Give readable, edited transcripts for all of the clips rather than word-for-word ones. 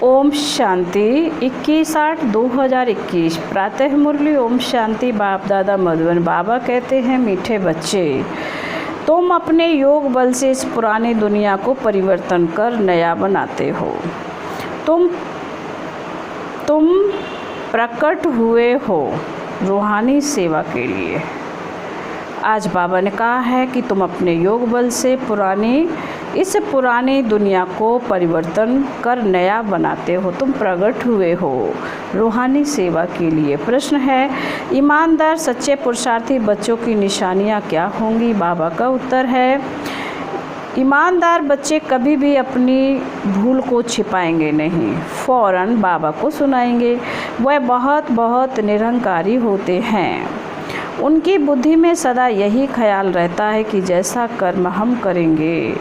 ओम शांति 21/8/2021 प्रातः मुरली। ओम शांति। बाप दादा मधुबन बाबा कहते हैं, मीठे बच्चे, तुम अपने योग बल से इस पुरानी दुनिया को परिवर्तन कर नया बनाते हो। तुम प्रकट हुए हो रूहानी सेवा के लिए। आज बाबा ने कहा है कि तुम अपने योग बल से इस पुरानी दुनिया को परिवर्तन कर नया बनाते हो। तुम प्रकट हुए हो रूहानी सेवा के लिए। प्रश्न है, ईमानदार सच्चे पुरुषार्थी बच्चों की निशानियाँ क्या होंगी? बाबा का उत्तर है, ईमानदार बच्चे कभी भी अपनी भूल को छिपाएंगे नहीं, फौरन बाबा को सुनाएंगे। वह बहुत बहुत निरहंकारी होते हैं। उनकी बुद्धि में सदा यही ख्याल रहता है कि जैसा कर्म हम करेंगे।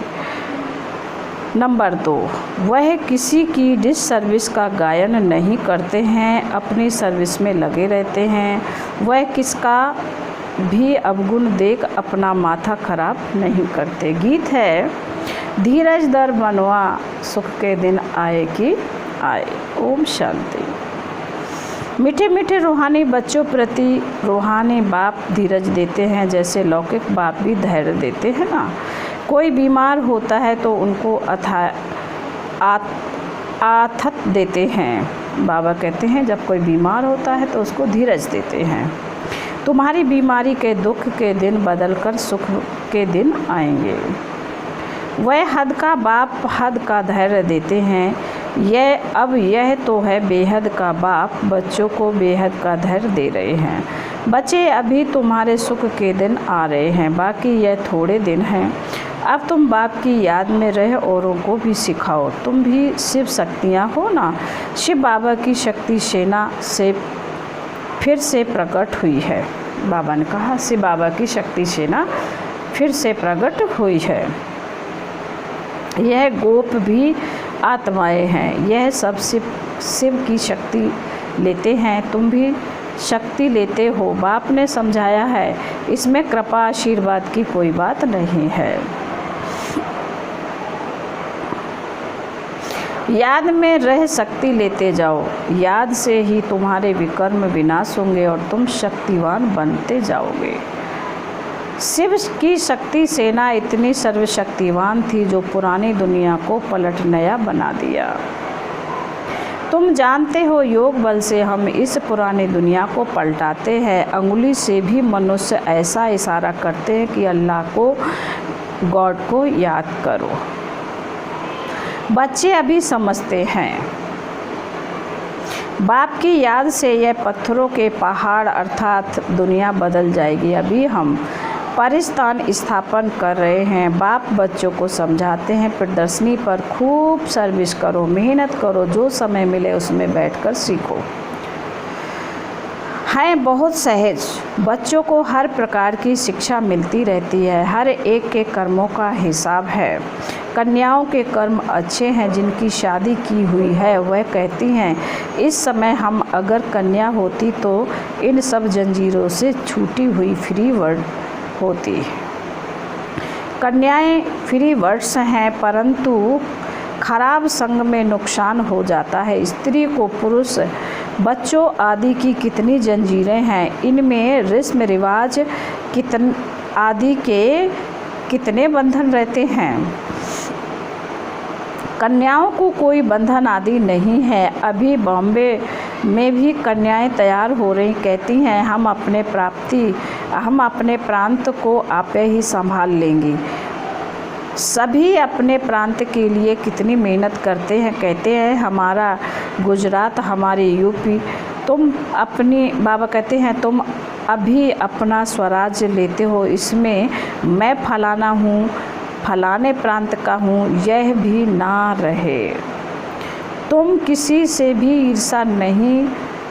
नंबर 2, वह किसी की डिससर्विस का गायन नहीं करते हैं, अपनी सर्विस में लगे रहते हैं। वह किसका भी अवगुण देख अपना माथा खराब नहीं करते। गीत है, धीरज धर मनवा सुख के दिन आए कि आए। ओम शांति। मीठे मीठे रूहानी बच्चों प्रति रूहानी बाप धीरज देते हैं, जैसे लौकिक बाप भी धैर्य देते हैं ना। कोई बीमार होता है तो उनको आथत देते हैं। बाबा कहते हैं, जब कोई बीमार होता है तो उसको धीरज देते हैं। तुम्हारी बीमारी के दुख के दिन बदलकर सुख के दिन आएंगे। वह हद का बाप हद का धैर्य देते हैं। यह तो है बेहद का बाप बच्चों को बेहद का धैर्य दे रहे हैं। बच्चे, अभी तुम्हारे सुख के दिन आ रहे हैं, बाकी यह थोड़े दिन हैं। अब तुम बाप की याद में रह औरों को भी सिखाओ। तुम भी शिव शक्तियाँ हो ना। शिव बाबा की शक्ति सेना से फिर से प्रकट हुई है। बाबा ने कहा, शिव बाबा की शक्ति सेना फिर से प्रकट हुई है। यह गोप भी आत्माएं हैं। यह सब शिव की शक्ति लेते हैं। तुम भी शक्ति लेते हो। बाप ने समझाया है, इसमें कृपा आशीर्वाद की कोई बात नहीं है। याद में रह शक्ति लेते जाओ। याद से ही तुम्हारे विकर्म विनाश होंगे और तुम शक्तिवान बनते जाओगे। शिव की शक्ति सेना इतनी सर्वशक्तिवान थी जो पुरानी दुनिया को पलट नया बना दिया। तुम जानते हो, योग बल से हम इस पुरानी दुनिया को पलटाते हैं। अंगुली से भी मनुष्य ऐसा इशारा करते हैं कि अल्लाह को, गॉड को याद करो। बच्चे अभी समझते हैं। बाप की याद से यह पत्थरों के पहाड़ अर्थात दुनिया बदल जाएगी। अभी हम परिस्थान स्थापन कर रहे हैं। बाप बच्चों को समझाते हैं, प्रदर्शनी पर खूब सर्विस करो, मेहनत करो, जो समय मिले उसमें बैठकर सीखो। हैं बहुत सहज। बच्चों को हर प्रकार की शिक्षा मिलती रहती है। हर एक के कर्मों का हिसाब है। कन्याओं के कर्म अच्छे हैं। जिनकी शादी की हुई है वह कहती हैं, इस समय हम अगर कन्या होती तो इन सब जंजीरों से छूटी हुई फ्री वर्ड होती। कन्याएं फ्री वर्ड्स हैं, परंतु खराब संग में नुकसान हो जाता है। स्त्री को पुरुष, बच्चों आदि की कितनी जंजीरें हैं। इनमें रस्म रिवाज आदि के कितने बंधन रहते हैं। कन्याओं को कोई बंधन आदि नहीं है। अभी बॉम्बे में भी कन्याएं तैयार हो रही, कहती हैं, हम अपने प्रांत को आपे ही संभाल लेंगी। सभी अपने प्रांत के लिए कितनी मेहनत करते हैं। कहते हैं, हमारा गुजरात, हमारी यूपी। बाबा कहते हैं, तुम अभी अपना स्वराज्य लेते हो। इसमें मैं फलाना हूँ, फलाने प्रांत का हूँ, यह भी ना रहे। तुम किसी से भी ईर्षा नहीं,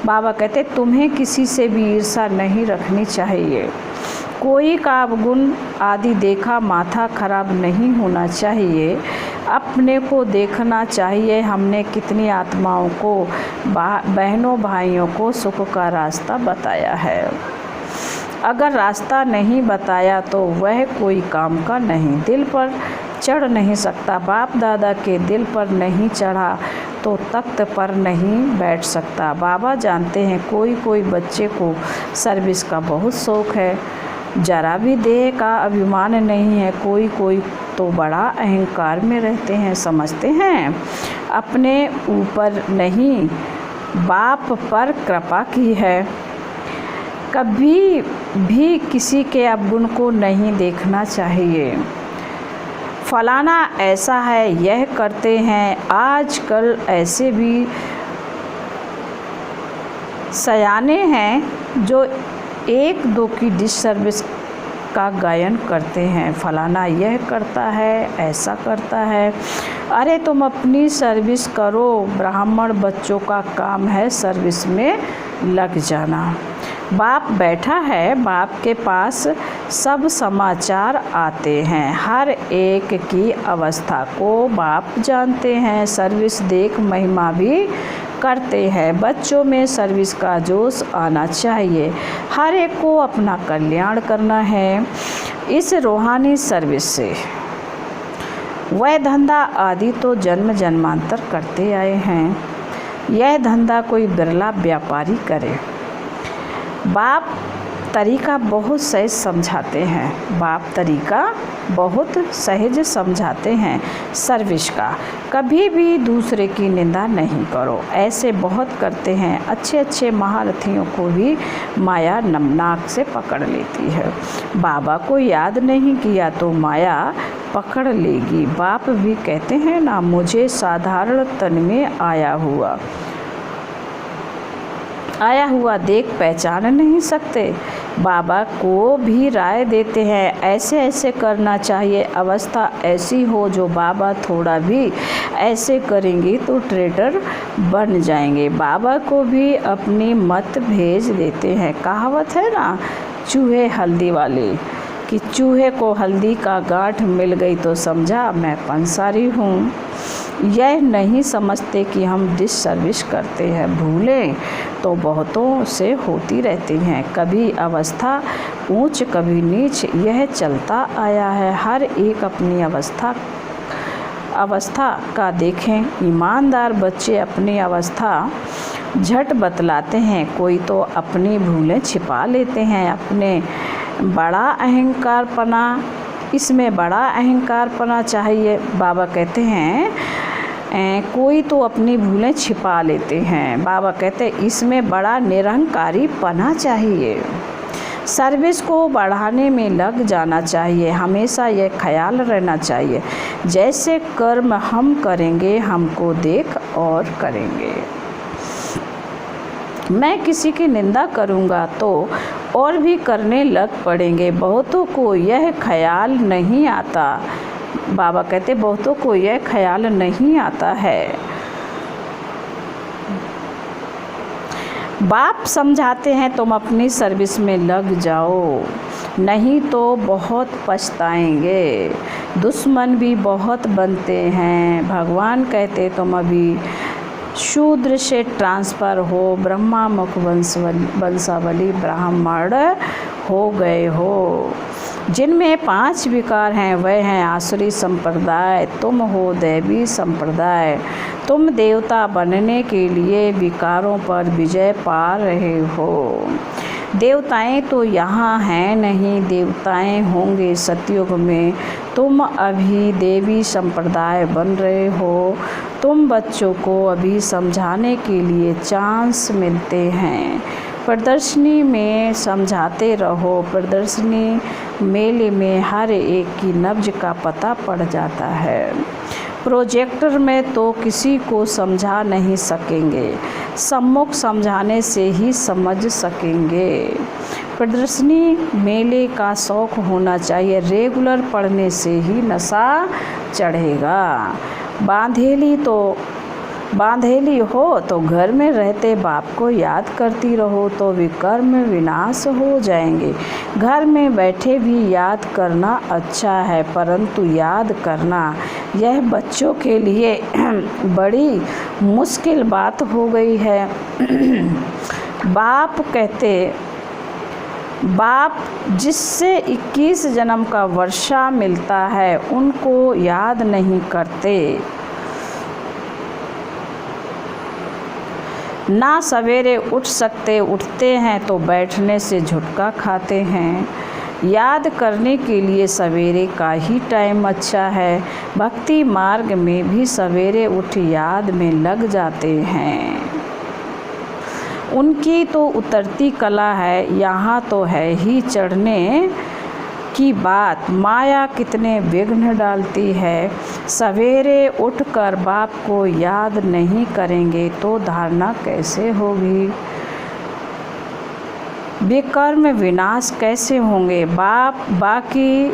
बाबा कहते, तुम्हें किसी से भी ईर्षा नहीं रखनी चाहिए। कोई का अवगुण आदि देखा माथा खराब नहीं होना चाहिए। अपने को देखना चाहिए, हमने कितनी आत्माओं को, बहनों भाइयों को सुख का रास्ता बताया है। अगर रास्ता नहीं बताया तो वह कोई काम का नहीं। दिल पर चढ़ नहीं सकता। बाप दादा के दिल पर नहीं चढ़ा तो तख्त पर नहीं बैठ सकता। बाबा जानते हैं कोई कोई बच्चे को सर्विस का बहुत शौक़ है, जरा भी देह का अभिमान नहीं है। कोई कोई तो बड़ा अहंकार में रहते हैं, समझते हैं अपने ऊपर नहीं बाप पर कृपा की है। कभी भी किसी के अवगुण को नहीं देखना चाहिए। फलाना ऐसा है, यह करते हैं। आजकल ऐसे भी सयाने हैं जो एक दो की डिश सर्विस का गायन करते हैं। फलाना यह करता है, ऐसा करता है। अरे तुम अपनी सर्विस करो। ब्राह्मण बच्चों का काम है सर्विस में लग जाना। बाप बैठा है, बाप के पास सब समाचार आते हैं। हर एक की अवस्था को बाप जानते हैं। सर्विस देख महिमा भी करते हैं। बच्चों में सर्विस का जोश आना चाहिए। हर एक को अपना कल्याण करना है इस रूहानी सर्विस से। वह धंधा आदि तो जन्म जन्मांतर करते आए हैं, यह धंधा कोई बिरला व्यापारी करे। बाप तरीका बहुत सहज समझाते हैं। बाप तरीका बहुत सहज समझाते हैं सर्विस का। कभी भी दूसरे की निंदा नहीं करो, ऐसे बहुत करते हैं। अच्छे अच्छे महारथियों को भी माया नमनाक से पकड़ लेती है। बाबा को याद नहीं किया तो माया पकड़ लेगी। बाप भी कहते हैं ना, मुझे साधारण तन में आया हुआ देख पहचान नहीं सकते। बाबा को भी राय देते हैं ऐसे ऐसे करना चाहिए। अवस्था ऐसी हो जो बाबा थोड़ा भी ऐसे करेंगे तो ट्रेडर बन जाएंगे। बाबा को भी अपनी मत भेज देते हैं। कहावत है ना चूहे हल्दी वाली, कि चूहे को हल्दी का गांठ मिल गई तो समझा मैं पंसारी हूँ। यह नहीं समझते कि हम डिश सर्विस करते हैं। भूलें तो बहुतों से होती रहती हैं, कभी अवस्था ऊंच कभी नीच, यह चलता आया है। हर एक अपनी अवस्था का देखें। ईमानदार बच्चे अपनी अवस्था झट बतलाते हैं। कोई तो अपनी भूलें छिपा लेते हैं। अपने बड़ा अहंकारपना, इसमें बड़ा अहंकारपना चाहिए। बाबा कहते हैं कोई तो अपनी भूलें छिपा लेते हैं। बाबा कहते हैं इसमें बड़ा निरहंकारी पना चाहिए। सर्विस को बढ़ाने में लग जाना चाहिए। हमेशा यह ख्याल रहना चाहिए जैसे कर्म हम करेंगे हमको देख और करेंगे। मैं किसी की निंदा करूँगा तो और भी करने लग पड़ेंगे। बहुतों को यह ख्याल नहीं आता। बाबा कहते बहुतों को यह ख्याल नहीं आता है। बाप समझाते हैं तुम अपनी सर्विस में लग जाओ, नहीं तो बहुत पछताएंगे। दुश्मन भी बहुत बनते हैं। भगवान कहते तुम अभी शूद्र से ट्रांसफ़र हो, ब्रह्मा मुख वंशावली ब्राह्मण हो गए हो। जिनमें 5 विकार हैं वह हैं आसुरी संप्रदाय, तुम हो दैवी संप्रदाय। तुम देवता बनने के लिए विकारों पर विजय पा रहे हो। देवताएं तो यहाँ हैं नहीं, देवताएं होंगे सतयुग में। तुम अभी देवी संप्रदाय बन रहे हो। तुम बच्चों को अभी समझाने के लिए चांस मिलते हैं। प्रदर्शनी में समझाते रहो। प्रदर्शनी मेले में हर एक की नब्ज का पता पड़ जाता है। प्रोजेक्टर में तो किसी को समझा नहीं सकेंगे, सम्मुख समझाने से ही समझ सकेंगे। प्रदर्शनी मेले का शौक़ होना चाहिए। रेगुलर पढ़ने से ही नशा चढ़ेगा। बांधेली हो तो घर में रहते बाप को याद करती रहो तो विकर्म विनाश हो जाएंगे। घर में बैठे भी याद करना अच्छा है, परंतु याद करना यह बच्चों के लिए बड़ी मुश्किल बात हो गई है। बाप जिससे 21 जन्म का वर्षा मिलता है उनको याद नहीं करते। ना सवेरे उठ सकते, उठते हैं तो बैठने से झुटका खाते हैं। याद करने के लिए सवेरे का ही टाइम अच्छा है। भक्ति मार्ग में भी सवेरे उठ याद में लग जाते हैं। उनकी तो उतरती कला है, यहाँ तो है ही चढ़ने की बात। माया कितने विघ्न डालती है। सवेरे उठकर बाप को याद नहीं करेंगे तो धारणा कैसे होगी। विकर्म विनाश कैसे होंगे। बाकी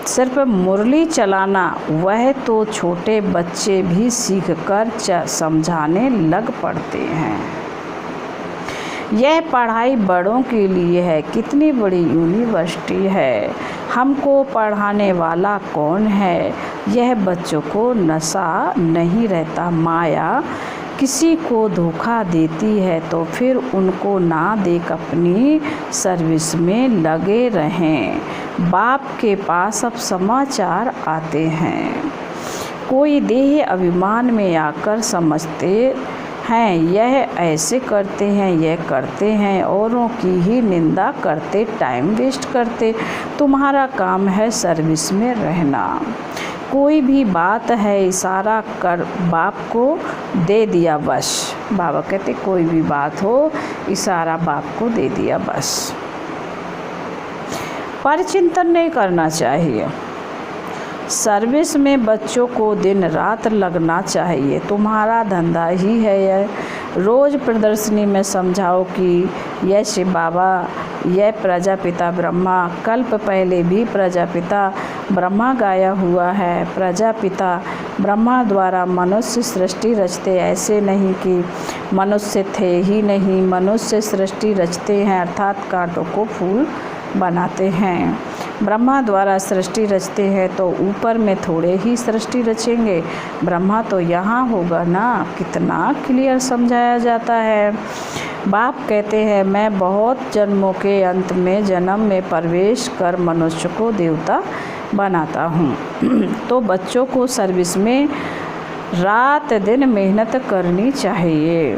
सिर्फ मुरली चलाना, वह तो छोटे बच्चे भी सीखकर समझाने लग पड़ते हैं। यह पढ़ाई बड़ों के लिए है। कितनी बड़ी यूनिवर्सिटी है। हमको पढ़ाने वाला कौन है। यह बच्चों को नशा नहीं रहता। माया किसी को धोखा देती है तो फिर उनको ना देख अपनी सर्विस में लगे रहें। बाप के पास अब समाचार आते हैं। कोई देह अभिमान में आकर समझते हैं यह ऐसे करते हैं, यह करते हैं, औरों की ही निंदा करते, टाइम वेस्ट करते। तुम्हारा काम है सर्विस में रहना। कोई भी बात है इशारा कर बाप को दे दिया बस। बाबा कहते कोई भी बात हो इशारा बाप को दे दिया बस। पर चिंतन नहीं करना चाहिए। सर्विस में बच्चों को दिन रात लगना चाहिए। तुम्हारा धंधा ही है यह। रोज़ प्रदर्शनी में समझाओ कि यह शिव बाबा, यह प्रजापिता ब्रह्मा। कल्प पहले भी प्रजापिता ब्रह्मा गाया हुआ है। प्रजापिता ब्रह्मा द्वारा मनुष्य सृष्टि रचते, ऐसे नहीं कि मनुष्य थे ही नहीं। मनुष्य सृष्टि रचते हैं अर्थात कांटों को फूल बनाते हैं। ब्रह्मा द्वारा सृष्टि रचते हैं तो ऊपर में थोड़े ही सृष्टि रचेंगे। ब्रह्मा तो यहाँ होगा ना। कितना क्लियर समझाया जाता है। बाप कहते हैं मैं बहुत जन्मों के अंत में जन्म में प्रवेश कर मनुष्य को देवता बनाता हूँ। तो बच्चों को सर्विस में रात दिन मेहनत करनी चाहिए।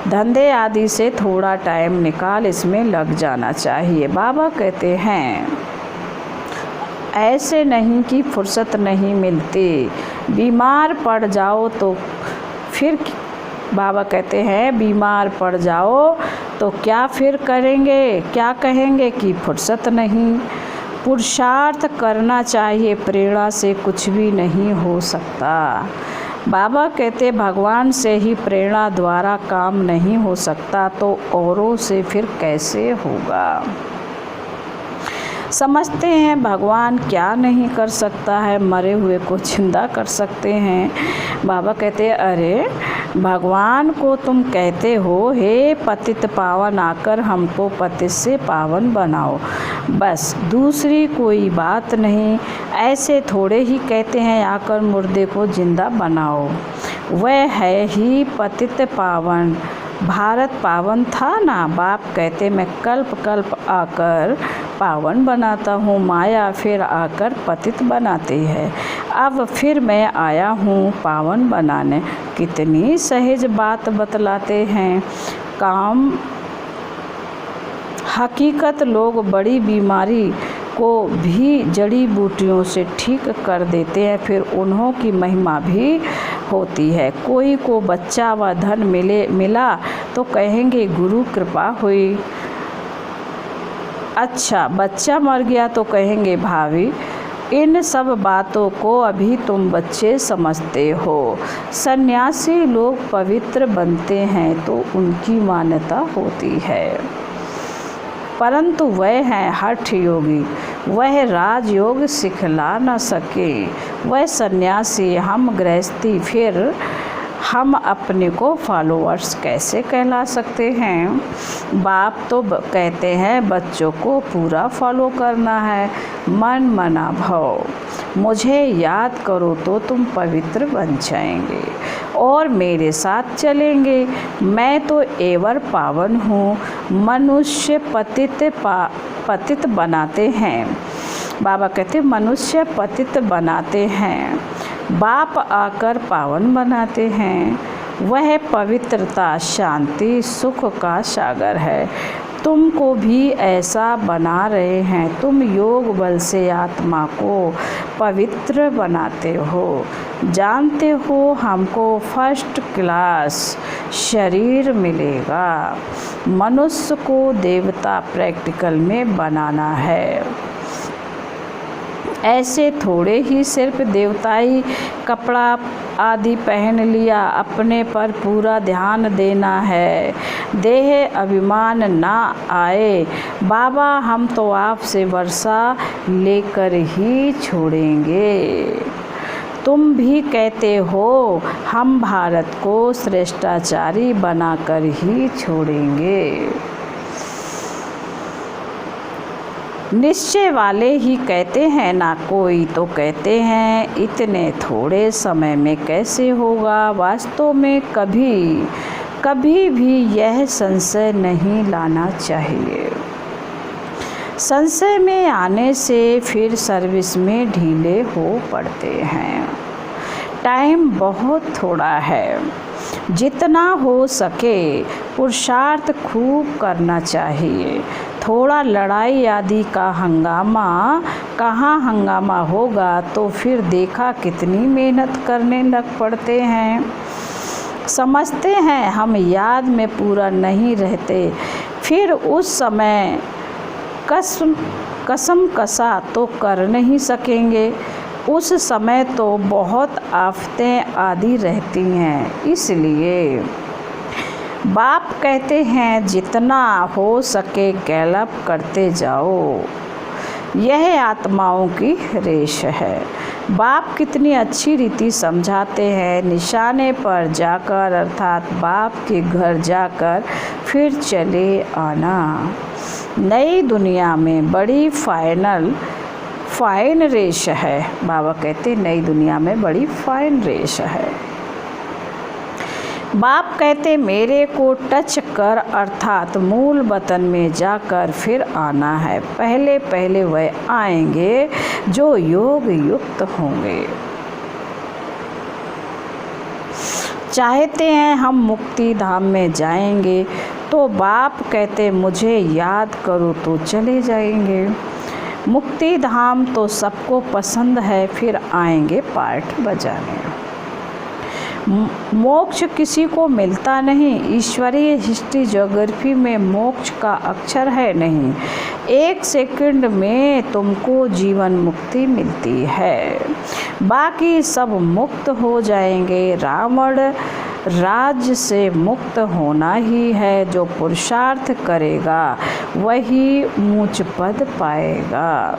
धंधे आदि से थोड़ा टाइम निकाल इसमें लग जाना चाहिए। बाबा कहते हैं ऐसे नहीं कि फुर्सत नहीं मिलती। बीमार पड़ जाओ तो फिर बाबा कहते हैं बीमार पड़ जाओ तो क्या फिर करेंगे, क्या कहेंगे कि फुर्सत नहीं। पुरुषार्थ करना चाहिए, प्रेरणा से कुछ भी नहीं हो सकता। बाबा कहते भगवान से ही प्रेरणा द्वारा काम नहीं हो सकता तो औरों से फिर कैसे होगा। समझते हैं भगवान क्या नहीं कर सकता है, मरे हुए को जिंदा कर सकते हैं। बाबा कहते अरे भगवान को तुम कहते हो हे पतित पावन, आकर हमको पतित से पावन बनाओ, बस दूसरी कोई बात नहीं। ऐसे थोड़े ही कहते हैं आकर मुर्दे को जिंदा बनाओ। वह है ही पतित पावन। भारत पावन था ना। बाप कहते मैं कल्प कल्प आकर पावन बनाता हूँ। माया फिर आकर पतित बनाती है। अब फिर मैं आया हूँ पावन बनाने। कितनी सहज बात बतलाते हैं। काम हकीकत लोग बड़ी बीमारी को भी जड़ी बूटियों से ठीक कर देते हैं, फिर उन्हों की महिमा भी होती है। कोई को बच्चा व धन मिला तो कहेंगे गुरु कृपा हुई। अच्छा बच्चा मर गया तो कहेंगे भावी। इन सब बातों को अभी तुम बच्चे समझते हो। सन्यासी लोग पवित्र बनते हैं तो उनकी मान्यता होती है, परंतु वह हैं हठ योगी। वह राजयोग सिखला न सके। वह सन्यासी, हम गृहस्थी, फिर हम अपने को फॉलोअर्स कैसे कहला सकते हैं। बाप तो कहते हैं बच्चों को पूरा फॉलो करना है। मन मना भव, मुझे याद करो तो तुम पवित्र बन जाएंगे और मेरे साथ चलेंगे। मैं तो एवर पावन हूँ। मनुष्य पतित बनाते हैं। बाबा कहते मनुष्य पतित बनाते हैं, बाप आकर पावन बनाते हैं। वह पवित्रता, शांति, सुख का सागर है। तुमको भी ऐसा बना रहे हैं। तुम योग बल से आत्मा को पवित्र बनाते हो। जानते हो हमको फर्स्ट क्लास शरीर मिलेगा। मनुष्य को देवता प्रैक्टिकल में बनाना है। ऐसे थोड़े ही सिर्फ देवताई कपड़ा आदि पहन लिया, अपने पर पूरा ध्यान देना है। देह अभिमान ना आए। बाबा हम तो आपसे वर्षा लेकर ही छोड़ेंगे। तुम भी कहते हो हम भारत को श्रेष्ठाचारी बनाकर ही छोड़ेंगे। निश्चय वाले ही कहते हैं ना, कोई तो कहते हैं इतने थोड़े समय में कैसे होगा। वास्तव में कभी भी यह संशय नहीं लाना चाहिए। संशय में आने से फिर सर्विस में ढीले हो पड़ते हैं। टाइम बहुत थोड़ा है। जितना हो सके पुरुषार्थ खूब करना चाहिए। थोड़ा लड़ाई आदि का कहाँ हंगामा होगा तो फिर देखा कितनी मेहनत करने लग पड़ते हैं। समझते हैं हम याद में पूरा नहीं रहते, फिर उस समय कसम कसा तो कर नहीं सकेंगे। उस समय तो बहुत आफतें आदि रहती हैं। इसलिए बाप कहते हैं जितना हो सके गैलप करते जाओ। यह आत्माओं की रेस है। बाप कितनी अच्छी रीति समझाते हैं। निशाने पर जाकर अर्थात बाप के घर जाकर फिर चले आना। नई दुनिया में बड़ी फाइन रेस है। बाबा कहते नई दुनिया में बड़ी फाइन रेस है। बाप कहते मेरे को टच कर अर्थात मूल वतन में जाकर फिर आना है। पहले पहले वह आएंगे जो योग युक्त होंगे। चाहते हैं हम मुक्ति धाम में जाएंगे तो बाप कहते मुझे याद करो तो चले जाएंगे। मुक्ति धाम तो सबको पसंद है, फिर आएंगे पार्ट बजाने। मोक्ष किसी को मिलता नहीं। ईश्वरीय हिस्ट्री ज्योग्राफी में मोक्ष का अक्षर है नहीं। 1 सेकंड में तुमको जीवन मुक्ति मिलती है, बाकी सब मुक्त हो जाएंगे। रावण राज्य से मुक्त होना ही है। जो पुरुषार्थ करेगा वही ऊंच पद पाएगा।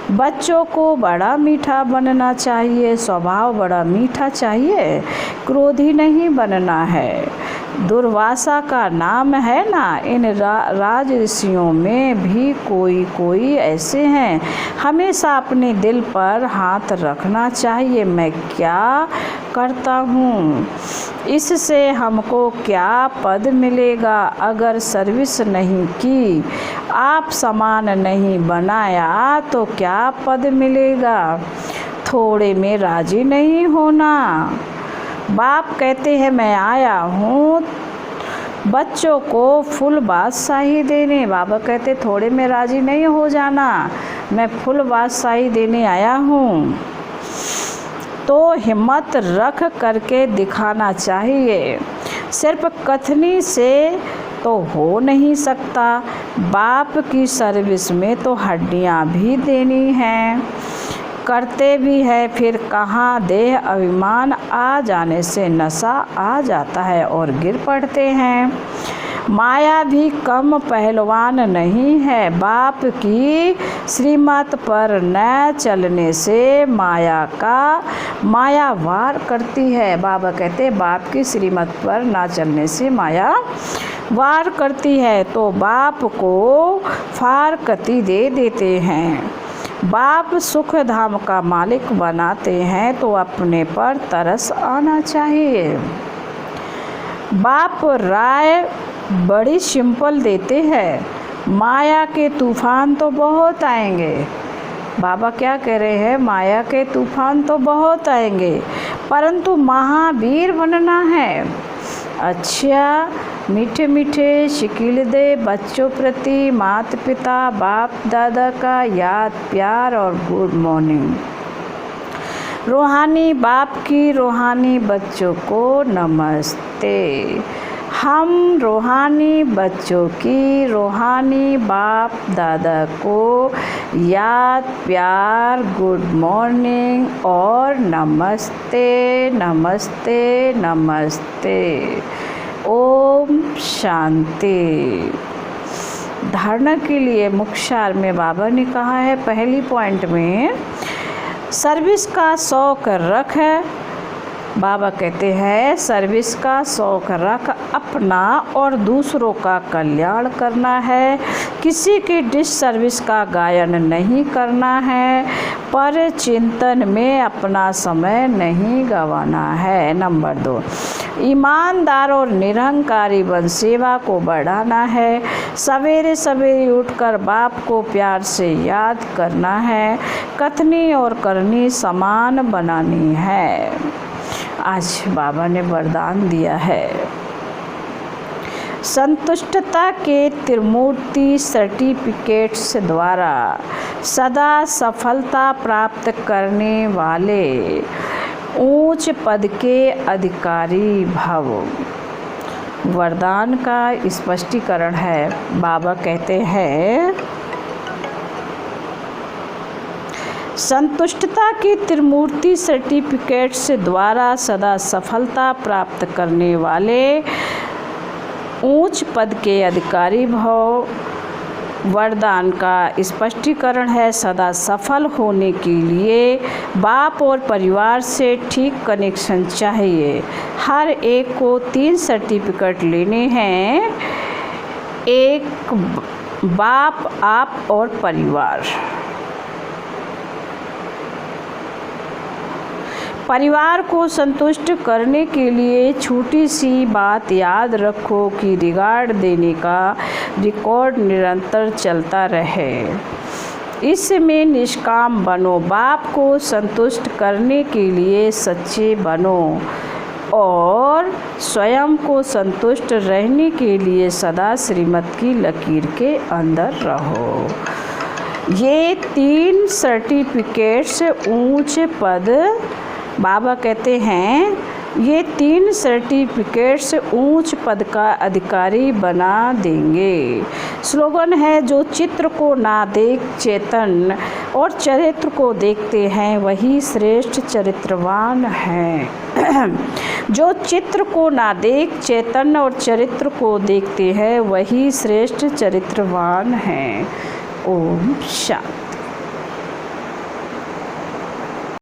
बच्चों को बड़ा मीठा बनना चाहिए। स्वभाव बड़ा मीठा चाहिए, क्रोधी नहीं बनना है। दुर्वासा का नाम है ना। इन राज ऋषियों में भी कोई ऐसे हैं। हमेशा अपने दिल पर हाथ रखना चाहिए, मैं क्या करता हूँ, इससे हमको क्या पद मिलेगा। अगर सर्विस नहीं की, आप समान नहीं बनाया तो क्या पद मिलेगा। थोड़े में राजी नहीं होना। बाप कहते हैं मैं आया हूँ बच्चों को फुल बादशाही देने। बाबा कहते थोड़े में राजी नहीं हो जाना, मैं फुल बादशाही देने आया हूँ। तो हिम्मत रख करके दिखाना चाहिए। सिर्फ कथनी से तो हो नहीं सकता। बाप की सर्विस में तो हड्डियाँ भी देनी हैं। करते भी है, फिर कहाँ देह अभिमान आ जाने से नशा आ जाता है और गिर पड़ते हैं। माया भी कम पहलवान नहीं है। बाप की श्रीमत पर न चलने से माया वार करती है। बाबा कहते बाप की श्रीमत पर न चलने से माया वार करती है, तो बाप को फारकती दे देते हैं। बाप सुख धाम का मालिक बनाते हैं तो अपने पर तरस आना चाहिए। बाप राय बड़ी सिंपल देते हैं। माया के तूफान तो बहुत आएंगे। बाबा क्या कह रहे हैं, माया के तूफान तो बहुत आएंगे, परंतु महावीर बनना है। अच्छा, मीठे मीठे शिकीलदे बच्चों प्रति माता पिता बाप दादा का याद प्यार और गुड मॉर्निंग। रूहानी बाप की रूहानी बच्चों को नमस्ते। हम रूहानी बच्चों की रूहानी बाप दादा को याद प्यार गुड मॉर्निंग और नमस्ते नमस्ते नमस्ते। ओम शांति। धारणा के लिए मुख्य सार में बाबा ने कहा है, पहली पॉइंट में सर्विस का शौक रख है। बाबा कहते हैं सर्विस का शौक रख, अपना और दूसरों का कल्याण करना है। किसी की डिस सर्विस का गायन नहीं करना है, पर चिंतन में अपना समय नहीं गंवाना है। नंबर 2, ईमानदार और निरहंकारी बन सेवा को बढ़ाना है। सवेरे सवेरे उठकर बाप को प्यार से याद करना है। कथनी और करनी समान बनानी है। आज बाबा ने वरदान दिया है, संतुष्टता के त्रिमूर्ति सर्टिफिकेट्स द्वारा सदा सफलता प्राप्त करने वाले उच्च पद के अधिकारी भव। वरदान का स्पष्टीकरण है। बाबा कहते हैं संतुष्टता की त्रिमूर्ति सर्टिफिकेट्स द्वारा सदा सफलता प्राप्त करने वाले उच्च पद के अधिकारी भव। वरदान का स्पष्टीकरण है, सदा सफल होने के लिए बाप और परिवार से ठीक कनेक्शन चाहिए। हर एक को 3 सर्टिफिकेट लेने हैं, एक बाप, आप और परिवार। परिवार को संतुष्ट करने के लिए छोटी सी बात याद रखो कि रिगार्ड देने का रिकॉर्ड निरंतर चलता रहे। इसमें निष्काम बनो, बाप को संतुष्ट करने के लिए सच्चे बनो और स्वयं को संतुष्ट रहने के लिए सदा श्रीमत की लकीर के अंदर रहो। ये 3 सर्टिफिकेट्स ऊंचे पद, बाबा कहते हैं ये 3 सर्टिफिकेट्स ऊंच पद का अधिकारी बना देंगे। स्लोगन है, जो चित्र को ना देख चेतन और चरित्र को देखते हैं वही श्रेष्ठ चरित्रवान हैं। जो चित्र को ना देख चेतन और चरित्र को देखते हैं वही श्रेष्ठ चरित्रवान हैं। ओम शांति।